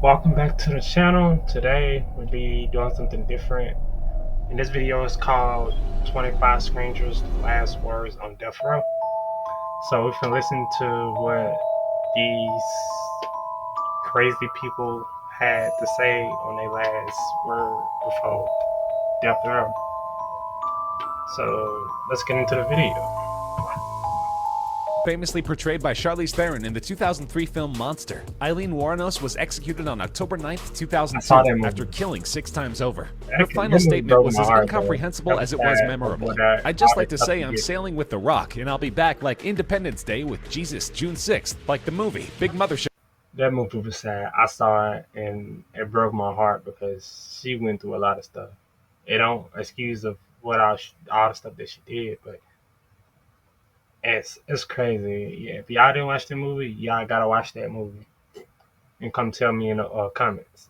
Welcome back to the channel. Today we'll be doing something different. And this video is called 25 Strangers' Last Words on Death Row. So we can listen to what these crazy people had to say on their last word before death row. So let's get into the video. Famously portrayed by Charlize Theron in the 2003 film Monster, Eileen Wuornos was executed on October 9th, 2002 after killing 6 times over. Her final statement was as incomprehensible as it was memorable. I'd just like to say I'm sailing with The Rock, and I'll be back like Independence Day with Jesus June 6th, like the movie Big Mothership. That movie was sad. I saw it and it broke my heart because she went through a lot of stuff. It don't excuse of what all the stuff that she did, but it's crazy. Yeah, if y'all didn't watch the movie, y'all gotta watch that movie and come tell me in the comments.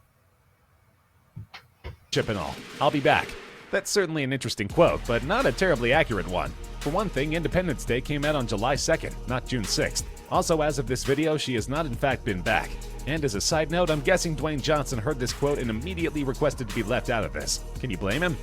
And all. I'll be back. That's certainly an interesting quote, but not a terribly accurate one. For one thing, Independence Day came out on July 2nd, not June 6th. Also, as of this video, she has not in fact been back. And as a side note, I'm guessing Dwayne Johnson heard this quote and immediately requested to be left out of this. Can you blame him?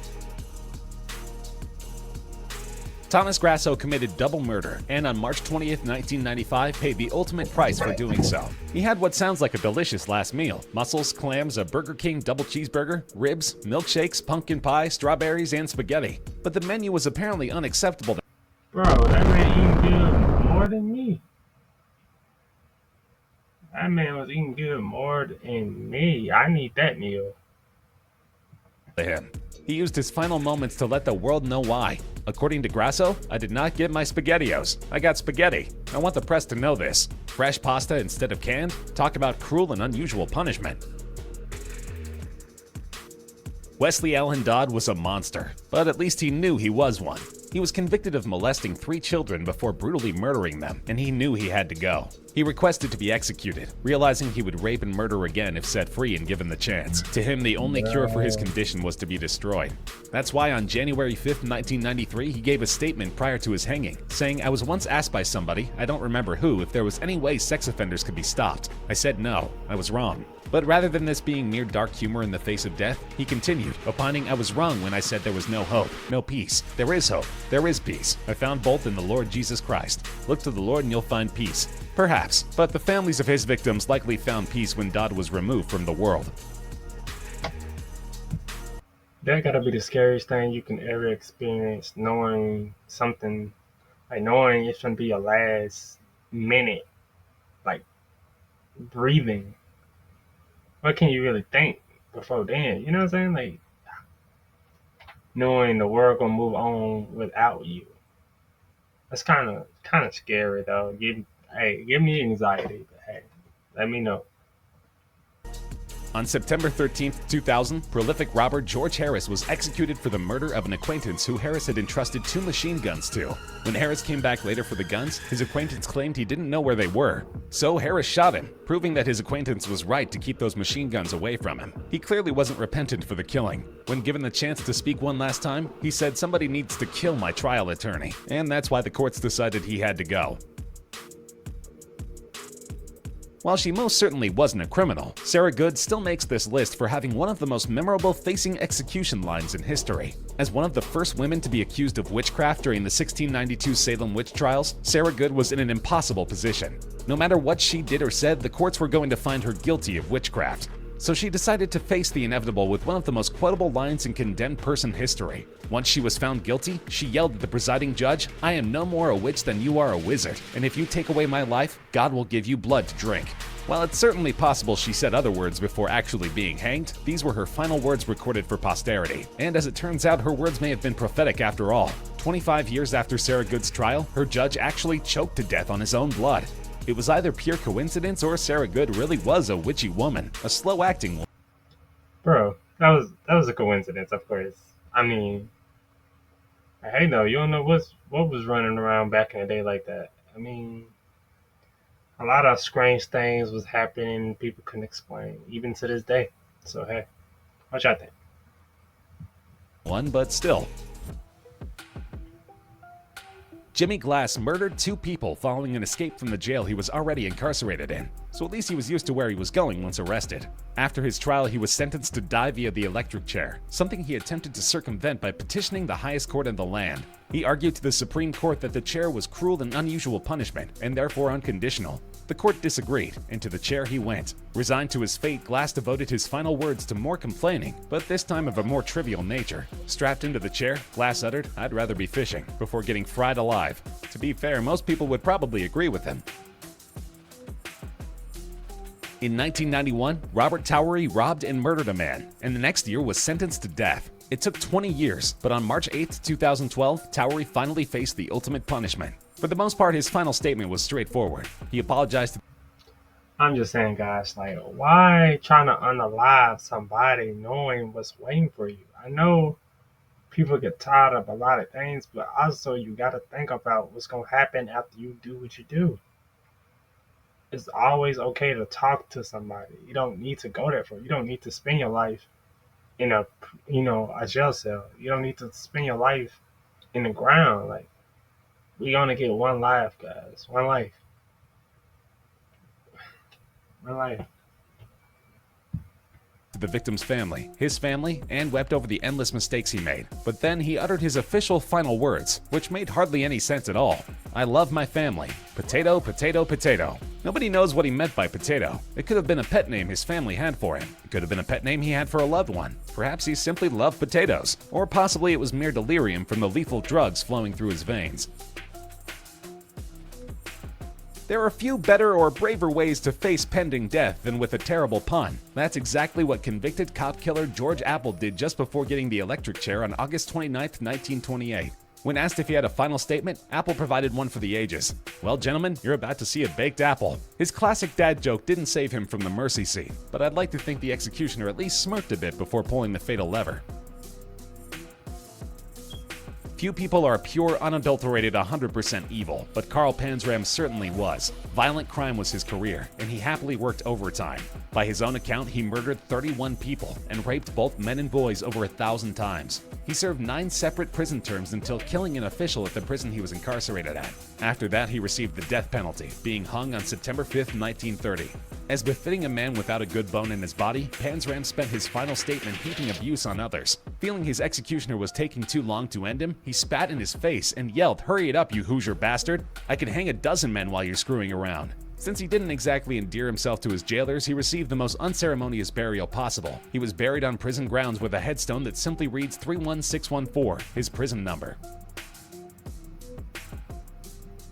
Thomas Grasso committed double murder and on March 20th, 1995 paid the ultimate price for doing so. He had what sounds like a delicious last meal: mussels, clams, a Burger King double cheeseburger, ribs, milkshakes, pumpkin pie, strawberries, and spaghetti. But the menu was apparently unacceptable. Bro, that man eating good more than me. That man was eating good more than me. I need that meal. Him. He used his final moments to let the world know why. According to Grasso, I did not get my SpaghettiOs. I got spaghetti. I want the press to know this. Fresh pasta instead of canned? Talk about cruel and unusual punishment. Wesley Allen Dodd was a monster, but at least he knew he was one. He was convicted of molesting 3 children before brutally murdering them, and he knew he had to go. He requested to be executed, realizing he would rape and murder again if set free and given the chance. To him, the only cure for his condition was to be destroyed. That's why on January 5th, 1993, he gave a statement prior to his hanging, saying, "I was once asked by somebody, I don't remember who, if there was any way sex offenders could be stopped. I said no, I was wrong." But rather than this being mere dark humor in the face of death, he continued, opining, "I was wrong when I said there was no hope, no peace. There is hope. There is peace. I found both in the Lord Jesus Christ. Look to the Lord and you'll find peace." Perhaps, but the families of his victims likely found peace when Dodd was removed from the world. That gotta be the scariest thing you can ever experience, knowing something, like knowing it's gonna be your last minute, like breathing. What can you really think before then? You know what I'm saying? Like knowing the world gonna move on without you. That's kind of scary though. Give me anxiety, but hey, let me know. On September 13, 2000, prolific robber George Harris was executed for the murder of an acquaintance who Harris had entrusted 2 machine guns to. When Harris came back later for the guns, his acquaintance claimed he didn't know where they were. So Harris shot him, proving that his acquaintance was right to keep those machine guns away from him. He clearly wasn't repentant for the killing. When given the chance to speak one last time, he said, "Somebody needs to kill my trial attorney." And that's why the courts decided he had to go. While she most certainly wasn't a criminal, Sarah Good still makes this list for having one of the most memorable facing execution lines in history. As one of the first women to be accused of witchcraft during the 1692 Salem witch trials, Sarah Good was in an impossible position. No matter what she did or said, the courts were going to find her guilty of witchcraft. So she decided to face the inevitable with one of the most quotable lines in condemned person history. Once she was found guilty, she yelled at the presiding judge, "I am no more a witch than you are a wizard, and if you take away my life, God will give you blood to drink." While it's certainly possible she said other words before actually being hanged, these were her final words recorded for posterity. And as it turns out, her words may have been prophetic after all. 25 years after Sarah Good's trial, her judge actually choked to death on his own blood. It was either pure coincidence or Sarah Good really was a witchy woman, a slow-acting woman. Bro, that was a coincidence, of course. I mean, hey, no, you don't know what was running around back in the day like that. I mean, a lot of strange things was happening people couldn't explain, even to this day. So hey, what y'all think? But still. Jimmy Glass murdered 2 people following an escape from the jail he was already incarcerated in. so at least he was used to where he was going once arrested. After his trial, he was sentenced to die via the electric chair, something he attempted to circumvent by petitioning the highest court in the land. He argued to the Supreme Court that the chair was cruel and unusual punishment, and therefore unconditional. The court disagreed, and to the chair he went. Resigned to his fate, Glass devoted his final words to more complaining, but this time of a more trivial nature. Strapped into the chair, Glass uttered, "I'd rather be fishing," before getting fried alive. To be fair, most people would probably agree with him. In 1991, Robert Towery robbed and murdered a man, and the next year was sentenced to death. It took 20 years, but on March 8, 2012, Towery finally faced the ultimate punishment. For the most part, his final statement was straightforward. He apologized to I'm just saying, guys, like, why trying to unalive somebody knowing what's waiting for you? I know people get tired of a lot of things, but also you got to think about what's going to happen after you do what you do. It's always okay to talk to somebody. You don't need to go there for. You don't need to spend your life in a jail cell. You don't need to spend your life in the ground. Like, we only get one life, guys. One life. One life. the victim's family, his family, and wept over the endless mistakes he made. But then he uttered his official final words, which made hardly any sense at all. "I love my family. Potato, potato, potato." Nobody knows what he meant by potato. It could have been a pet name his family had for him. It could have been a pet name he had for a loved one. Perhaps he simply loved potatoes. Or possibly it was mere delirium from the lethal drugs flowing through his veins. There are few better or braver ways to face pending death than with a terrible pun. That's exactly what convicted cop killer George Apple did just before getting the electric chair on August 29, 1928. When asked if he had a final statement, Apple provided one for the ages. "Well, gentlemen, you're about to see a baked apple." His classic dad joke didn't save him from the mercy seat, but I'd like to think the executioner at least smirked a bit before pulling the fatal lever. Few people are pure, unadulterated 100% evil, but Carl Panzram certainly was. Violent crime was his career, and he happily worked overtime. By his own account, he murdered 31 people and raped both men and boys over 1,000 times. He served 9 separate prison terms until killing an official at the prison he was incarcerated at. After that, he received the death penalty, being hung on September 5, 1930. As befitting a man without a good bone in his body, Panzram spent his final statement heaping abuse on others. Feeling his executioner was taking too long to end him, he spat in his face and yelled, "Hurry it up, you Hoosier bastard! I can hang a dozen men while you're screwing around." Since he didn't exactly endear himself to his jailers, he received the most unceremonious burial possible. He was buried on prison grounds with a headstone that simply reads 31614, his prison number.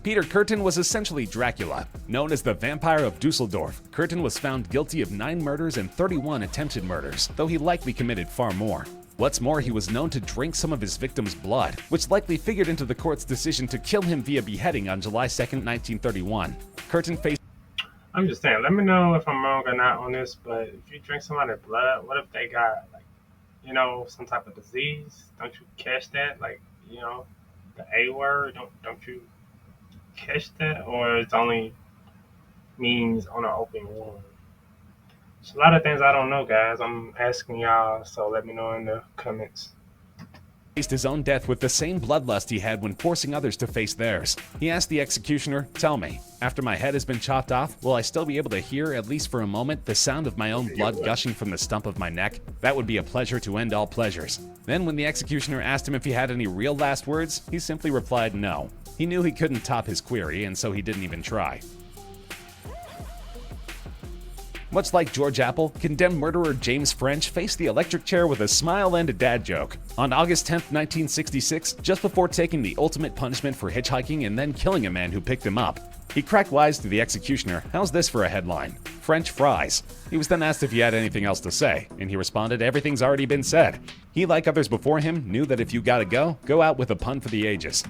Peter Kürten was essentially Dracula. Known as the Vampire of Dusseldorf, Kürten was found guilty of 9 murders and 31 attempted murders, though he likely committed far more. What's more, he was known to drink some of his victims' blood, which likely figured into the court's decision to kill him via beheading on July 2, 1931. Kürten faced... I'm just saying, let me know if I'm wrong or not on this, but if you drink somebody's blood, what if they got, some type of disease? Don't you catch that? The A word, don't you catch that? Or it's only means on an open wound? There's a lot of things I don't know, guys. I'm asking y'all, so let me know in the comments. Faced his own death with the same bloodlust he had when forcing others to face theirs. He asked the executioner, "Tell me, after my head has been chopped off, will I still be able to hear, at least for a moment, the sound of my own blood gushing from the stump of my neck? That would be a pleasure to end all pleasures." Then when the executioner asked him if he had any real last words, he simply replied no. He knew he couldn't top his query, and so he didn't even try. Much like George Apple, condemned murderer James French faced the electric chair with a smile and a dad joke. On August 10, 1966, just before taking the ultimate punishment for hitchhiking and then killing a man who picked him up, he cracked wise to the executioner, "How's this for a headline? French fries." He was then asked if he had anything else to say, and he responded, "Everything's already been said." He, like others before him, knew that if you gotta go out with a pun for the ages.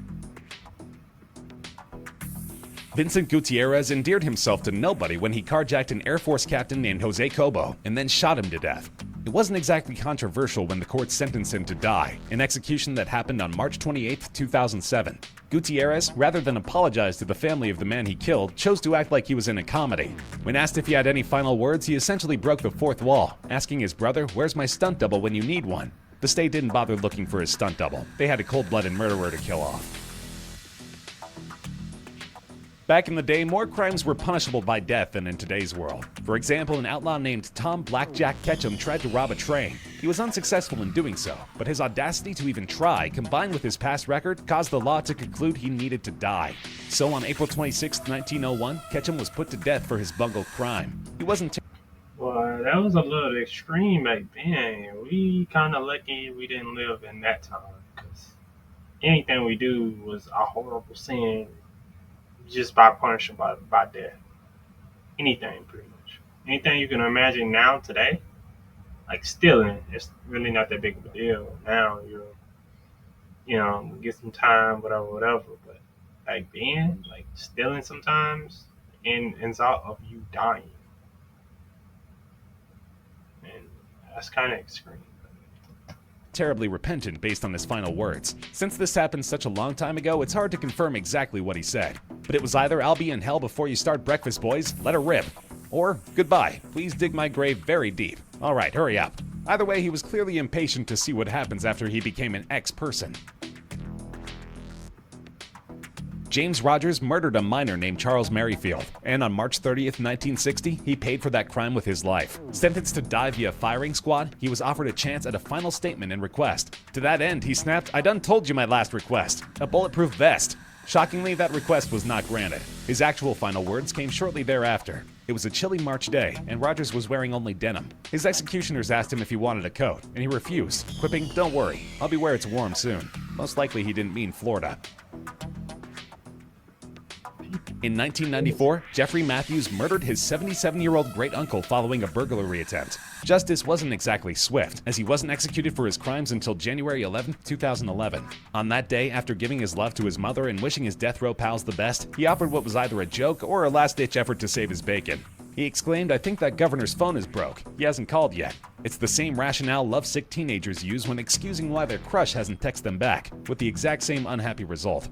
Vincent Gutierrez endeared himself to nobody when he carjacked an Air Force captain named Jose Cobo and then shot him to death. It wasn't exactly controversial when the court sentenced him to die, an execution that happened on March 28, 2007. Gutierrez, rather than apologize to the family of the man he killed, chose to act like he was in a comedy. When asked if he had any final words, he essentially broke the fourth wall, asking his brother, "Where's my stunt double when you need one?" The state didn't bother looking for his stunt double. They had a cold-blooded murderer to kill off. Back in the day, more crimes were punishable by death than in today's world. For example, an outlaw named Tom Blackjack Ketchum tried to rob a train. He was unsuccessful in doing so, but his audacity to even try, combined with his past record, caused the law to conclude he needed to die. So on April 26, 1901, Ketchum was put to death for his bungled crime. He wasn't Well, that was a little extreme back then. We kind of lucky we didn't live in that time because anything we do was a horrible sin just by punishing by death. Anything, pretty much. Anything you can imagine now, today, like stealing, it's really not that big of a deal. Now get some time, whatever, whatever. But like being, like stealing sometimes, and ends out of you dying. And that's kind of extreme. terribly repentant based on his final words. Since this happened such a long time ago, it's hard to confirm exactly what he said. But it was either "I'll be in hell before you start breakfast, boys, let her rip," or "Goodbye, please dig my grave very deep. Alright, hurry up." Either way, he was clearly impatient to see what happens after he became an ex-person. James Rogers murdered a miner named Charles Merrifield, and on March 30th, 1960, he paid for that crime with his life. Sentenced to die via firing squad, he was offered a chance at a final statement and request. To that end, he snapped, "I done told you my last request, a bulletproof vest." Shockingly, that request was not granted. His actual final words came shortly thereafter. It was a chilly March day, and Rogers was wearing only denim. His executioners asked him if he wanted a coat, and he refused, quipping, "Don't worry, I'll be where it's warm soon." Most likely he didn't mean Florida. In 1994, Jeffrey Matthews murdered his 77-year-old great-uncle following a burglary attempt. Justice wasn't exactly swift, as he wasn't executed for his crimes until January 11, 2011. On that day, after giving his love to his mother and wishing his death row pals the best, he offered what was either a joke or a last-ditch effort to save his bacon. He exclaimed, "I think that governor's phone is broke. He hasn't called yet." It's the same rationale lovesick teenagers use when excusing why their crush hasn't texted them back, with the exact same unhappy result.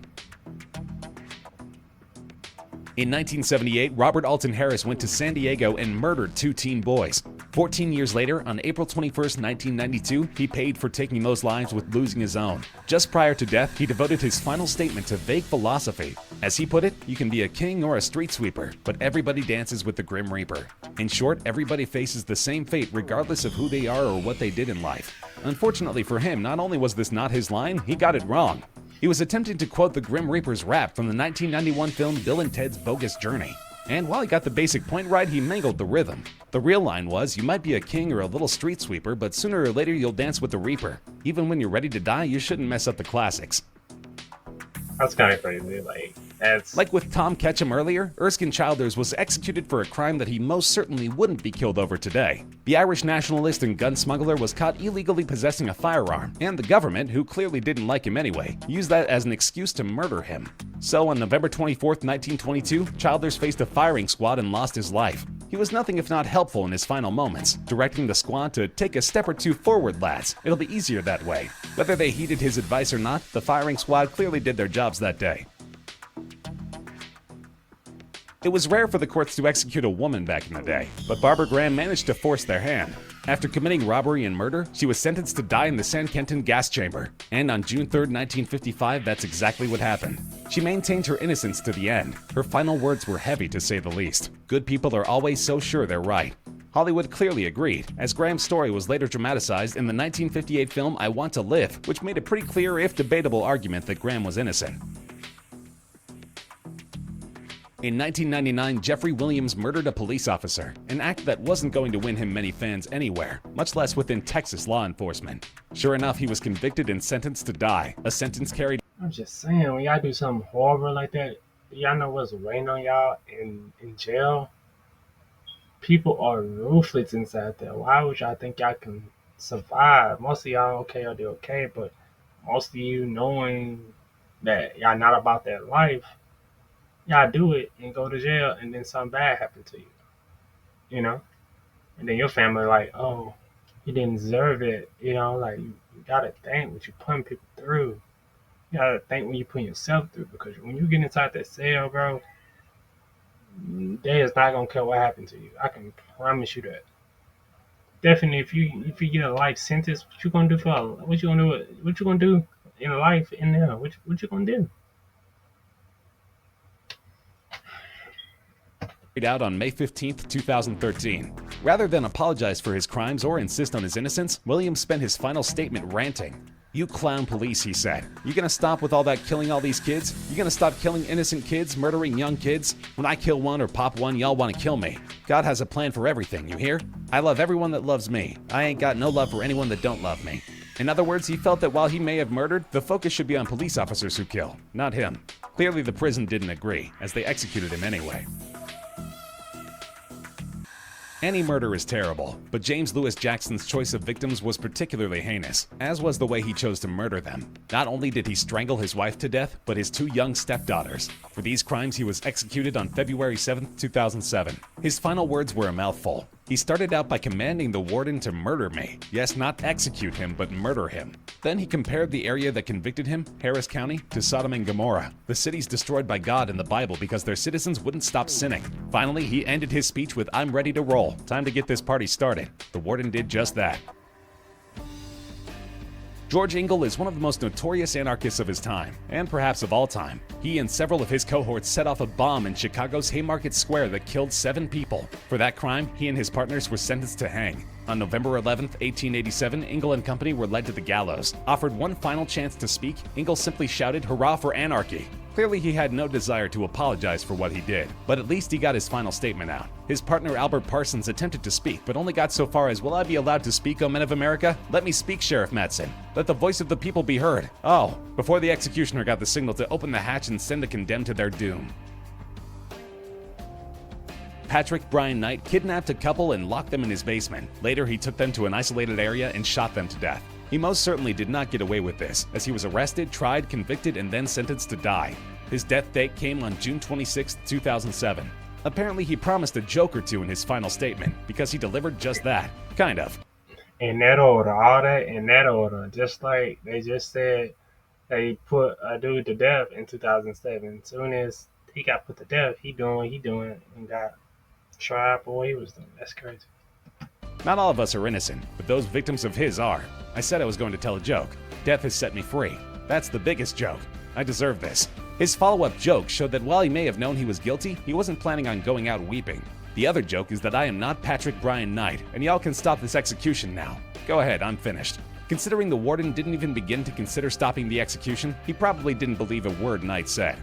In 1978, Robert Alton Harris went to San Diego and murdered 2 teen boys. 14 years later, on April 21, 1992, he paid for taking those lives with losing his own. Just prior to death, he devoted his final statement to vague philosophy. As he put it, "You can be a king or a street sweeper, but everybody dances with the Grim Reaper." In short, everybody faces the same fate regardless of who they are or what they did in life. Unfortunately for him, not only was this not his line, he got it wrong. He was attempting to quote the Grim Reaper's rap from the 1991 film Bill and Ted's Bogus Journey. And while he got the basic point right, he mangled the rhythm. The real line was, "You might be a king or a little street sweeper, but sooner or later you'll dance with the Reaper. Even when you're ready to die, you shouldn't mess up the classics." That's kind of crazy. That's Like with Tom Ketchum earlier, Erskine Childers was executed for a crime that he most certainly wouldn't be killed over today. The Irish nationalist and gun smuggler was caught illegally possessing a firearm, and the government, who clearly didn't like him anyway, used that as an excuse to murder him. So on November 24, 1922, Childers faced a firing squad and lost his life. He was nothing if not helpful in his final moments, directing the squad to "Take a step or two forward, lads. It'll be easier that way." Whether they heeded his advice or not, the firing squad clearly did their jobs that day. It was rare for the courts to execute a woman back in the day, but Barbara Graham managed to force their hand. After committing robbery and murder, she was sentenced to die in the San Quentin gas chamber. And on June 3, 1955, that's exactly what happened. She maintained her innocence to the end. Her final words were heavy, to say the least. Good people are always so sure they're right. Hollywood clearly agreed, as Graham's story was later dramatized in the 1958 film I Want to Live, which made a pretty clear, if debatable, argument that Graham was innocent. In 1999, Jeffrey Williams murdered a police officer, an act that wasn't going to win him many fans anywhere, much less within Texas law enforcement. Sure enough, he was convicted and sentenced to die, a sentence carried. I'm just saying, when y'all do something horrible like that, y'all know what's waiting on y'all in jail. People are ruthless inside there. Why would y'all think y'all can survive? Most of y'all okay or they okay, but most of you knowing that y'all not about that life, y'all do it and go to jail, and then something bad happened to you, and then your family like, "Oh, you didn't deserve it," like you gotta think what you putting people through. You gotta think when you put yourself through, because when you get inside that cell, bro, they is not gonna care what happened to you. I can promise you that. Definitely, if you get a life sentence, what you gonna do what you gonna do? What you gonna do in life in there? What you gonna do? carried out on May 15, 2013. Rather than apologize for his crimes or insist on his innocence, Williams spent his final statement ranting. "You clown police," he said. "You gonna stop with all that killing all these kids? You gonna stop killing innocent kids, murdering young kids? When I kill one or pop one, y'all wanna kill me. God has a plan for everything, you hear? I love everyone that loves me. I ain't got no love for anyone that don't love me." In other words, he felt that while he may have murdered, the focus should be on police officers who kill, not him. Clearly the prison didn't agree, as they executed him anyway. Any murder is terrible, but James Lewis Jackson's choice of victims was particularly heinous, as was the way he chose to murder them. Not only did he strangle his wife to death, but his 2 young stepdaughters. For these crimes, he was executed on February 7, 2007. His final words were a mouthful. He started out by commanding the warden to murder me. Yes, not execute him, but murder him. Then he compared the area that convicted him, Harris County, to Sodom and Gomorrah, the cities destroyed by God in the Bible because their citizens wouldn't stop sinning. Finally, he ended his speech with, "I'm ready to roll. Time to get this party started." The warden did just that. George Engel is one of the most notorious anarchists of his time, and perhaps of all time. He and several of his cohorts set off a bomb in Chicago's Haymarket Square that killed 7 people. For that crime, he and his partners were sentenced to hang. On November 11, 1887, Engel and company were led to the gallows. Offered one final chance to speak, Engel simply shouted, "Hurrah for anarchy!" Clearly, he had no desire to apologize for what he did, but at least he got his final statement out. His partner Albert Parsons attempted to speak, but only got so far as, "Will I be allowed to speak, O men of America? Let me speak, Sheriff Matson. Let the voice of the people be heard." Oh, before the executioner got the signal to open the hatch and send the condemned to their doom. Patrick Brian Knight kidnapped a couple and locked them in his basement. Later, he took them to an isolated area and shot them to death. He most certainly did not get away with this, as he was arrested, tried, convicted, and then sentenced to die. His death date came on June 26, 2007. Apparently, he promised a joke or two in his final statement, because he delivered just that. Kind of. In that order, all that in that order. Just like they just said they put a dude to death in 2007. As soon as he got put to death, he doing what he doing and got tried for what he was doing. That's crazy. Not all of us are innocent, but those victims of his are. I said I was going to tell a joke. Death has set me free. That's the biggest joke. I deserve this. His follow-up joke showed that while he may have known he was guilty, he wasn't planning on going out weeping. The other joke is that I am not Patrick Brian Knight, and y'all can stop this execution now. Go ahead, I'm finished. Considering the warden didn't even begin to consider stopping the execution, he probably didn't believe a word Knight said.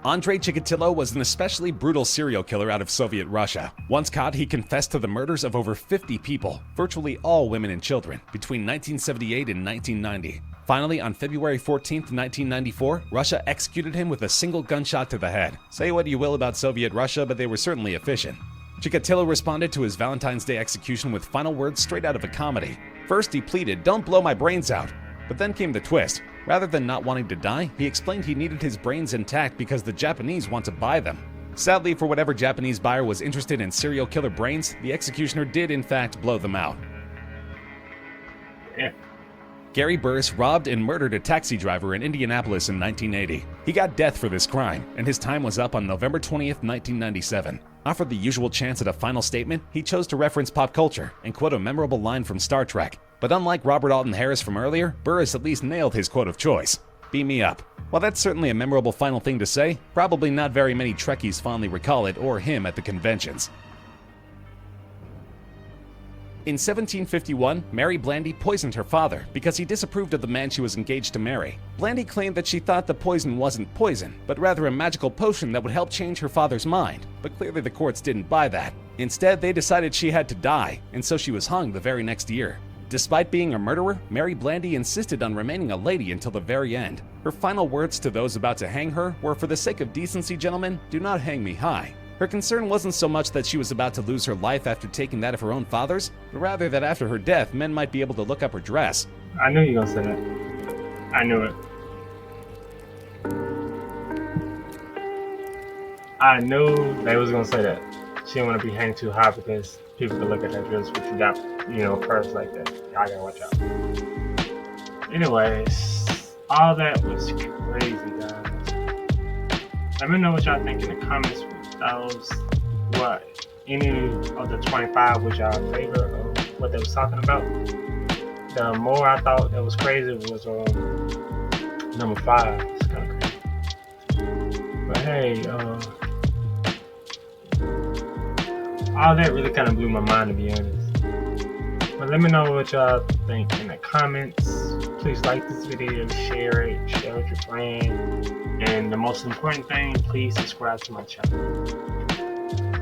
Andrei Chikatilo was an especially brutal serial killer out of Soviet Russia. Once caught, he confessed to the murders of over 50 people, virtually all women and children, between 1978 and 1990. Finally, on February 14, 1994, Russia executed him with a single gunshot to the head. Say what you will about Soviet Russia, but they were certainly efficient. Chikatilo responded to his Valentine's Day execution with final words straight out of a comedy. First, he pleaded, "Don't blow my brains out." But then came the twist. Rather than not wanting to die, he explained he needed his brains intact because the Japanese want to buy them. Sadly, for whatever Japanese buyer was interested in serial killer brains, the executioner did in fact blow them out. Yeah. Gary Burris robbed and murdered a taxi driver in Indianapolis in 1980. He got death for this crime, and his time was up on November 20th, 1997. Offered the usual chance at a final statement, he chose to reference pop culture and quote a memorable line from Star Trek. But unlike Robert Alton Harris from earlier, Burris at least nailed his quote of choice. Beam me up. While that's certainly a memorable final thing to say, probably not very many Trekkies fondly recall it or him at the conventions. In 1751, Mary Blandy poisoned her father because he disapproved of the man she was engaged to marry. Blandy claimed that she thought the poison wasn't poison, but rather a magical potion that would help change her father's mind, but clearly the courts didn't buy that. Instead, they decided she had to die, and so she was hung the very next year. Despite being a murderer, Mary Blandy insisted on remaining a lady until the very end. Her final words to those about to hang her were, "For the sake of decency, gentlemen, do not hang me high." Her concern wasn't so much that she was about to lose her life after taking that of her own father's, but rather that after her death, men might be able to look up her dress. I knew you were gonna say that. I knew it. I knew they was gonna say that. She didn't want to be hanged too high because people could look at her dress, but you got, curves like that. Y'all gotta watch out. Anyways, all that was crazy, guys. Let me know what y'all think in the comments. Any of the 25 was y'all favorite of what they was talking about. The more I thought that was crazy was number 5. It's kind of crazy. But hey, all that really kind of blew my mind, to be honest. But let me know what y'all think in the comments. Please like this video, share it with your friends, and the most important thing, please subscribe to my channel.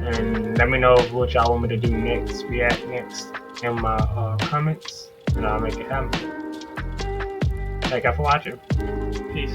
And let me know what y'all want me to do next, react next in my comments, and I'll make it happen. Thank you for watching. Peace.